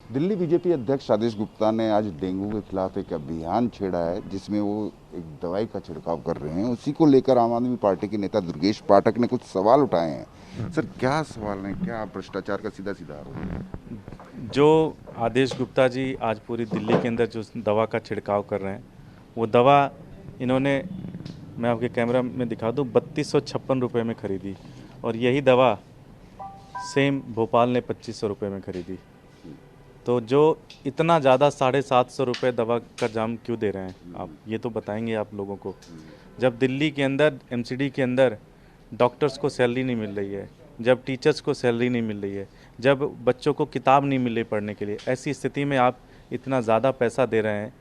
Delhi BJP अध्यक्ष आदेश गुप्ता ने आज डेंगू के खिलाफ एक अभियान छेड़ा है जिसमें वो एक दवाई का छिड़काव कर रहे हैं। उसी को लेकर आम आदमी पार्टी के नेता दुर्गेश पाठक ने कुछ सवाल उठाए हैं। सर, क्या सवाल है? क्या भ्रष्टाचार का सीधा सीधा आरोप है? जो आदेश गुप्ता जी आज पूरी दिल्ली के अंदर जो दवा का छिड़काव कर रहे हैं, वो दवा इन्होंने, मैं आपके कैमरा में दिखा दूँ, 3256 रुपये में ख़रीदी, और यही दवा सेम भोपाल ने 2500 रुपये में ख़रीदी। तो जो इतना ज़्यादा 750 रुपये दवा का जाम क्यों दे रहे हैं आप, ये तो बताएंगे आप लोगों को। जब दिल्ली के अंदर एमसीडी के अंदर डॉक्टर्स को सैलरी नहीं मिल रही है, जब टीचर्स को सैलरी नहीं मिल रही है, जब बच्चों को किताब नहीं मिल रही पढ़ने के लिए, ऐसी स्थिति में आप इतना ज़्यादा पैसा दे रहे हैं,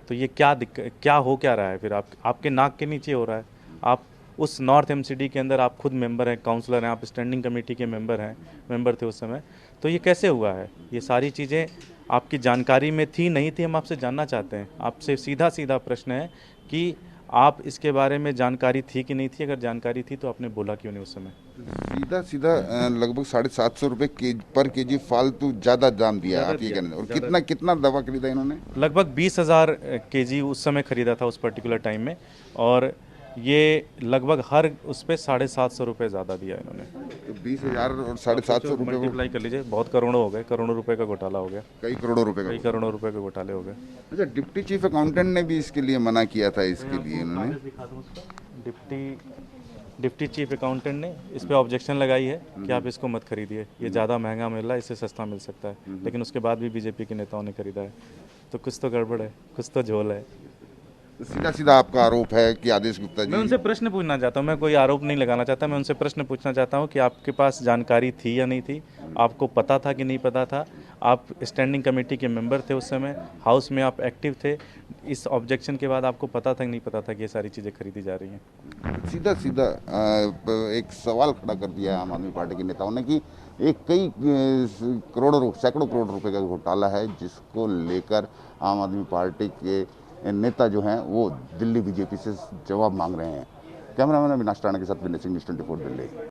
तो ये क्या दिक्कत, क्या हो क्या रहा है? फिर आपके नाक के नीचे हो रहा है। आप उस नॉर्थ एमसीडी के अंदर आप खुद मेंबर हैं, काउंसलर हैं, आप स्टैंडिंग कमेटी के मेंबर थे उस समय, तो ये कैसे हुआ है? ये सारी चीज़ें आपकी जानकारी में थी, नहीं थी? हम आपसे जानना चाहते हैं। आपसे सीधा सीधा प्रश्न है कि आप इसके बारे में जानकारी थी कि नहीं थी? अगर जानकारी थी तो आपने बोला क्यों नहीं उस समय? सीधा सीधा लगभग 750 रुपये पर केजी फालतू ज़्यादा दाम दिया आप ये कहने। और कितना कितना दवा खरीदा इन्होंने? लगभग 20,000 केजी उस समय ख़रीदा था उस पर्टिकुलर टाइम में, और ये लगभग हर उस पर 750 रुपये ज़्यादा दिया इन्होंने। तो 20,000 और 750 रुपये मल्टीप्लाई कर लीजिए, बहुत करोड़ों हो गए, करोड़ों रुपए का घोटाला हो गया, कई करोड़ों रुपए का। कई करोड़ों रुपए के घोटाले हो गए। अच्छा, डिप्टी चीफ अकाउंटेंट ने भी इसके लिए मना किया था। इसके लिए उन्होंने डिप्टी चीफ अकाउंटेंट ने इस पे ऑब्जेक्शन लगाई है कि आप इसको मत खरीदिए, ये ज़्यादा महंगा मिल रहा है, इससे सस्ता मिल सकता है, लेकिन उसके बाद भी बीजेपी के नेताओं ने खरीदा है। तो कुछ तो गड़बड़ है, कुछ तो झोल है। सीधा सीधा आपका आरोप है कि आदेश गुप्ता जी। मैं उनसे प्रश्न पूछना चाहता हूँ, मैं कोई आरोप नहीं लगाना चाहता, मैं उनसे प्रश्न पूछना चाहता हूँ कि आपके पास जानकारी थी या नहीं थी? आपको पता था कि नहीं पता था? आप स्टैंडिंग कमेटी के मेंबर थे उस समय, हाउस में आप एक्टिव थे, इस ऑब्जेक्शन के बाद आपको पता था कि नहीं पता था कि ये सारी चीज़ें खरीदी जा रही हैं? सीधा सीधा एक सवाल खड़ा कर दिया है आम आदमी पार्टी के नेताओं ने कि एक कई सैकड़ों करोड़ रुपए का घोटाला है, जिसको लेकर आम आदमी पार्टी के नेता जो हैं वो दिल्ली बीजेपी से जवाब मांग रहे हैं। कैमरामैन अविनाश राणा के साथ विनय सिंह, न्यूज़ 24 दिल्ली।